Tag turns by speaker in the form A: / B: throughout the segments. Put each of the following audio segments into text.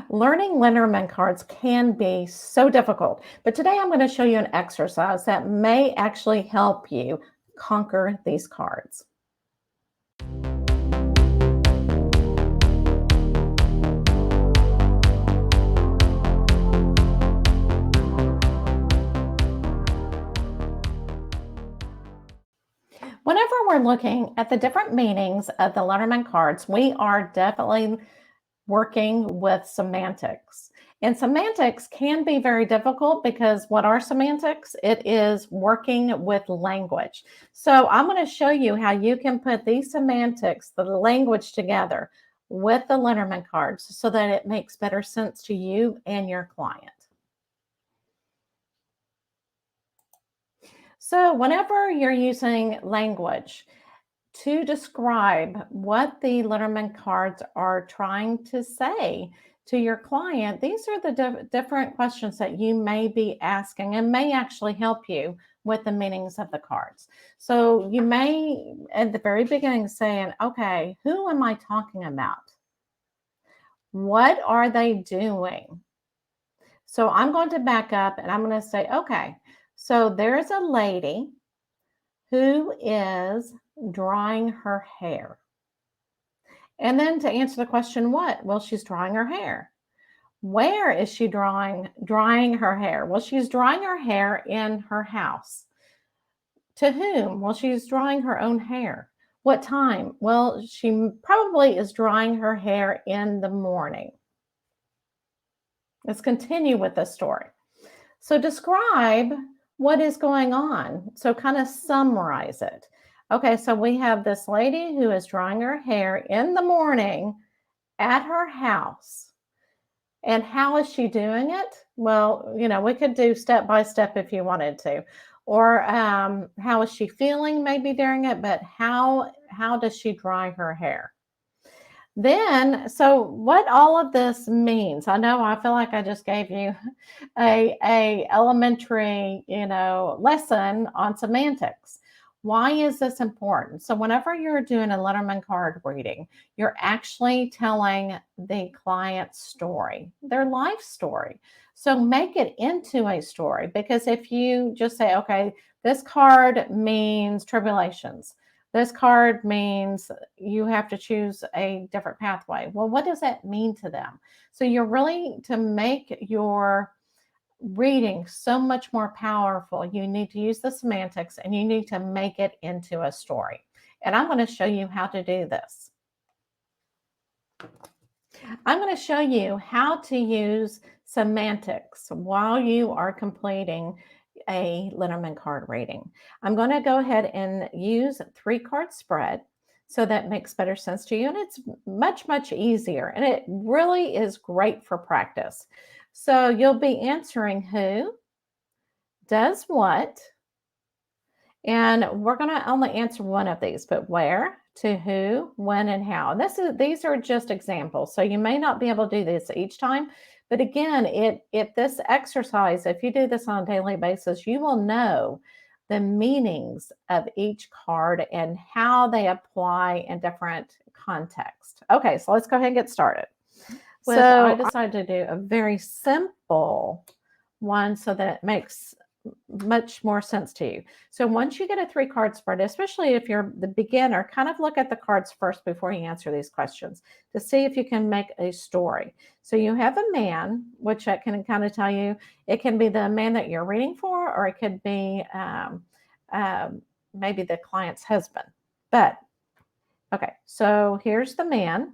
A: Learning Lenormand cards can be so difficult, but today I'm going to show you an exercise that may actually help you conquer these cards. Whenever we're looking at the different meanings of the Lenormand cards, we are definitely working with semantics. And semantics can be very difficult because what are semantics? It is working with language. So I'm going to show you how you can put these semantics, the language together with the Lenormand cards so that it makes better sense to you and your client. So whenever you're using language to describe what the Lenormand cards are trying to say to your client, these are the different questions that you may be asking and may actually help you with the meanings of the cards. So you may, at the very beginning, saying, okay, who am I talking about? What are they doing? So I'm going to back up and I'm going to say, okay, so there's a lady who is drying her hair. And then to answer the question, what? Well, she's drying her hair. Where is she drying her hair? Well, she's drying her hair in her house. To whom? Well, she's drying her own hair. What time? Well, she probably is drying her hair in the morning. Let's continue with the story. So describe what is going on. So kind of summarize it. Okay, so we have this lady who is drying her hair in the morning at her house. And how is she doing it? Well, we could do step by step if you wanted to. Or how is she feeling maybe during it, but how does she dry her hair? Then, so what all of this means, I know I feel like I just gave you a elementary, lesson on semantics. Why is this important? So whenever you're doing a Lenormand card reading, you're actually telling the client's story, their life story. So make it into a story, because if you just say, okay, this card means tribulations, this card means you have to choose a different pathway. Well, what does that mean to them? So you're really, to make your reading so much more powerful, you need to use the semantics and you need to make it into a story. And I'm going to show you how to do this. I'm going to show you how to use semantics while you are completing a Lenormand card reading. I'm going to go ahead and use 3-card spread, so that makes better sense to you, and it's much, much easier, and it really is great for practice. So you'll be answering who, does what, and we're going to only answer one of these, but where, to who, when, and how. And these are just examples, so you may not be able to do this each time. But again, if this exercise, if you do this on a daily basis, you will know the meanings of each card and how they apply in different contexts. Okay, so let's go ahead and get started. So I decided to do a very simple one so that it makes much more sense to you. So once you get a 3-card spread, especially if you're the beginner, kind of look at the cards first before you answer these questions to see if you can make a story. So you have a man, which I can kind of tell you, it can be the man that you're reading for, or it could be maybe the client's husband. But okay, so here's the man.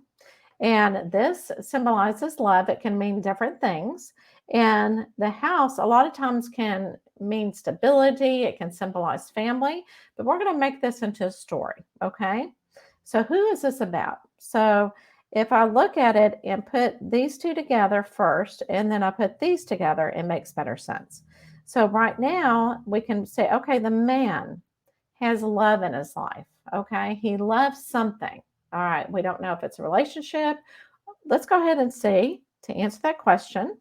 A: And this symbolizes love. It can mean different things. And the house, a lot of times, can mean stability. It can symbolize family. But we're going to make this into a story, okay? So who is this about? So if I look at it and put these two together first, and then I put these together, it makes better sense. So right now, we can say, okay, the man has love in his life, okay? He loves something. All right, we don't know if it's a relationship. Let's go ahead and see, to answer that question,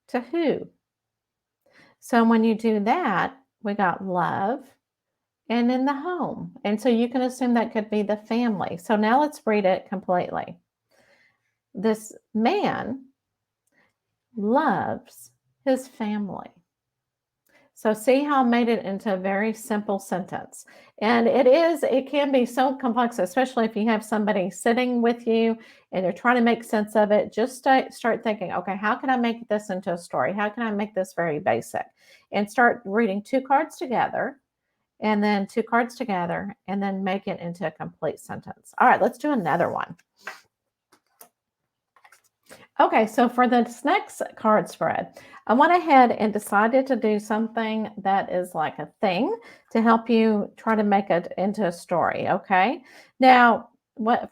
A: to who. So when you do that, we got love and in the home. And so you can assume that could be the family. So now let's read it completely. this man loves his family. So see how I made it into a very simple sentence. And it can be so complex, especially if you have somebody sitting with you and you're trying to make sense of it. Just start thinking, okay, how can I make this into a story? How can I make this very basic? And start reading 2 cards together and then 2 cards together and then make it into a complete sentence. All right, let's do another one. Okay, so for this next card spread, I went ahead and decided to do something that is like a thing to help you try to make it into a story, okay? Now,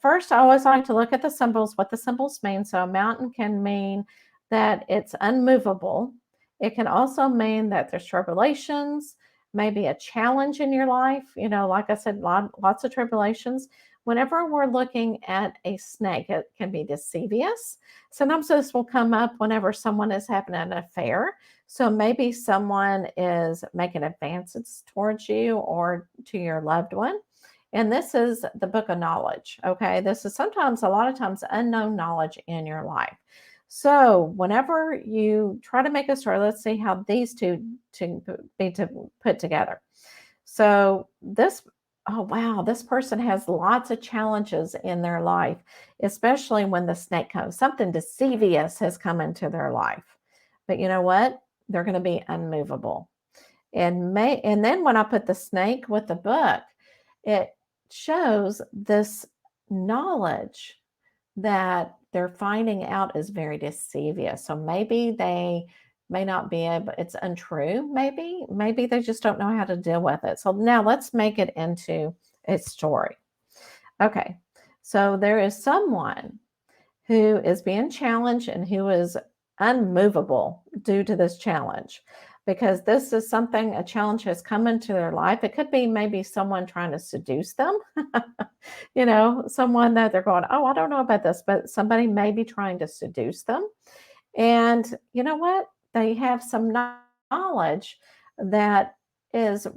A: first, I always like to look at the symbols, what the symbols mean. So a mountain can mean that it's unmovable. It can also mean that there's tribulations, maybe a challenge in your life. You know, like I said, lots of tribulations. Whenever we're looking at a snake, it can be deceivious. Sometimes this will come up whenever someone is having an affair. So maybe someone is making advances towards you or to your loved one. And this is the book of knowledge. Okay. This is a lot of times, unknown knowledge in your life. So whenever you try to make a story, let's see how these two to put together. So oh, wow, this person has lots of challenges in their life, especially when the snake comes. Something deceivious has come into their life. But you know what? They're going to be unmovable. And then when I put the snake with the book, it shows this knowledge that they're finding out is very deceivious. So maybe they may not be able, it's untrue. Maybe they just don't know how to deal with it. So now let's make it into a story. Okay. So there is someone who is being challenged and who is unmovable due to this challenge, because this is something, a challenge has come into their life. It could be maybe someone trying to seduce them, you know, someone that they're going, oh, I don't know about this, but somebody may be trying to seduce them. And you know what? They have some knowledge that is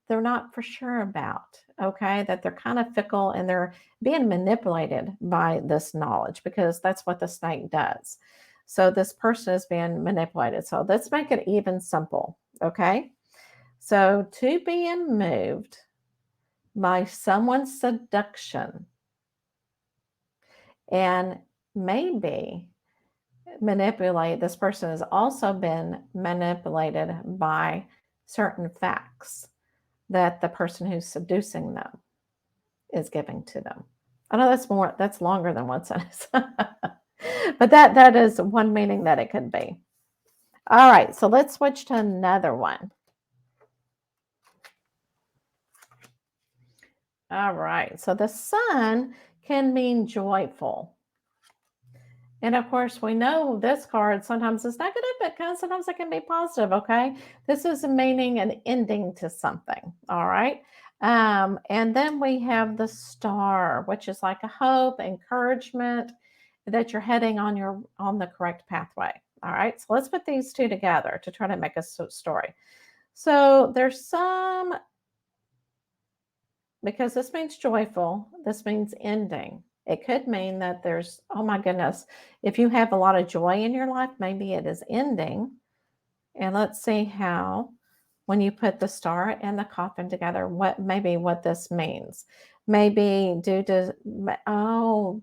A: they're not for sure about, okay? That they're kind of fickle and they're being manipulated by this knowledge, because that's what the snake does. So this person is being manipulated. So let's make it even simple, okay? So to being moved by someone's seduction and maybe this person has also been manipulated by certain facts that the person who's seducing them is giving to them. I know that's longer than one sentence, but that is one meaning that it could be. All right, so let's switch to another one. All right, so the sun can mean joyful. And of course, we know this card sometimes is negative, but sometimes it can be positive, okay? This is meaning an ending to something, all right? And then we have the star, which is like a hope, encouragement that you're heading on the correct pathway, all right? So let's put these two together to try to make a story. So there's some, because this means joyful, this means ending. It could mean that there's, oh my goodness, if you have a lot of joy in your life, maybe it is ending. And let's see how, when you put the star and the coffin together, what this means. Maybe due to,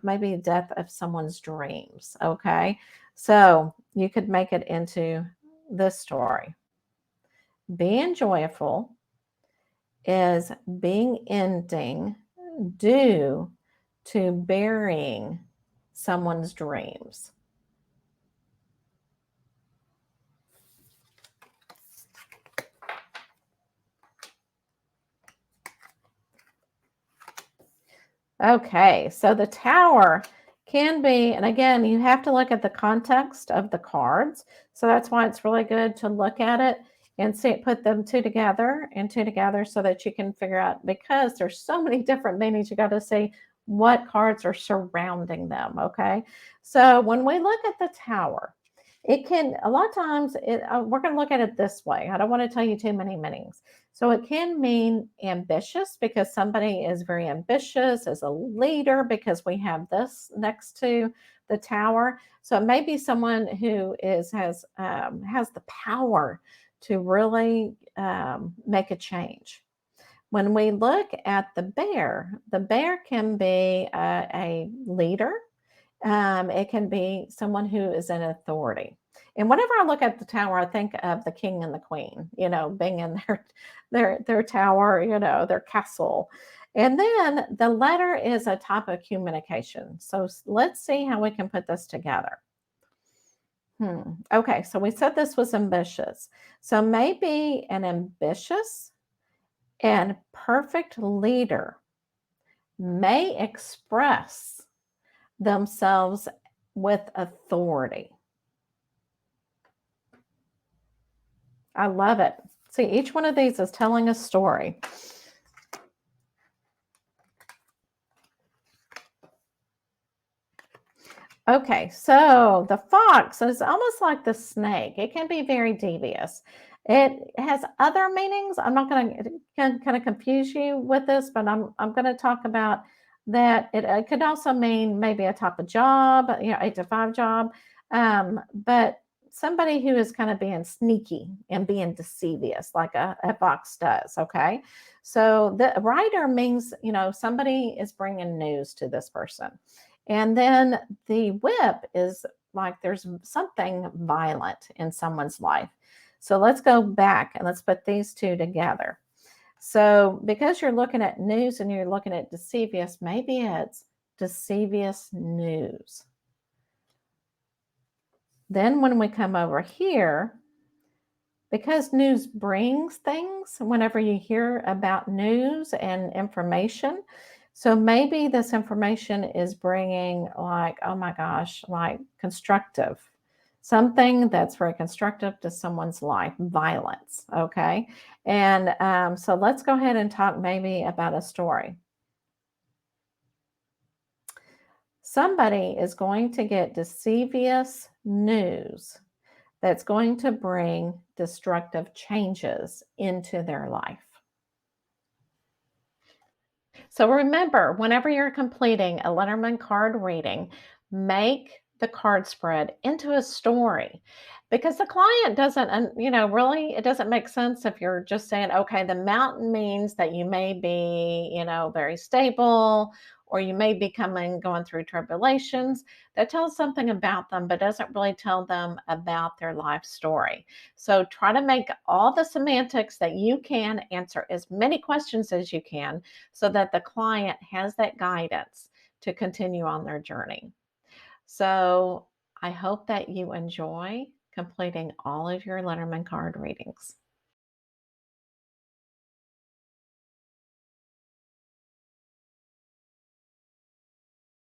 A: maybe death of someone's dreams. Okay. So you could make it into this story. Being joyful is being ending due to burying someone's dreams. Okay, so the tower can be, and again, you have to look at the context of the cards. So that's why it's really good to look at it and put them two together so that you can figure out, because there's so many different meanings, you got to see what cards are surrounding them, okay? So when we look at the tower, it can, a lot of times, we're going to look at it this way. I don't want to tell you too many meanings. So it can mean ambitious because somebody is very ambitious as a leader because we have this next to the tower. So it may be someone who has the power to really make a change. When we look at the bear can be a leader. It can be someone who is in authority. And whenever I look at the tower, I think of the king and the queen, being in their tower, their castle. And then the letter is a type of communication. So let's see how we can put this together. Okay, so we said this was ambitious. So maybe an ambitious and perfect leader may express themselves with authority. I love it. See, each one of these is telling a story. Okay, so the fox is almost like the snake. It can be very devious. It has other meanings. I'm not going to kind of confuse you with this, but I'm going to talk about that. It could also mean maybe a type of job, 8 to 5 job, but somebody who is kind of being sneaky and being deceivious, like a fox does. Okay, so the rider means somebody is bringing news to this person. And then the whip is like there's something violent in someone's life. So let's go back and let's put these two together. So because you're looking at news and you're looking at deceivious, maybe it's deceivious news. Then when we come over here, because news brings things, whenever you hear about news and information, so maybe this information is bringing like, oh my gosh, like constructive, something that's very constructive to someone's life, violence, okay? And so let's go ahead and talk maybe about a story. Somebody is going to get deceivious news that's going to bring destructive changes into their life. So remember, whenever you're completing a Lenormand card reading, make the card spread into a story, because the client doesn't, really, it doesn't make sense if you're just saying, okay, the mountain means that you may be, very stable, or you may be going through tribulations. That tells something about them, but doesn't really tell them about their life story. So try to make all the semantics that you can, answer as many questions as you can, so that the client has that guidance to continue on their journey. So I hope that you enjoy completing all of your Lenormand card readings.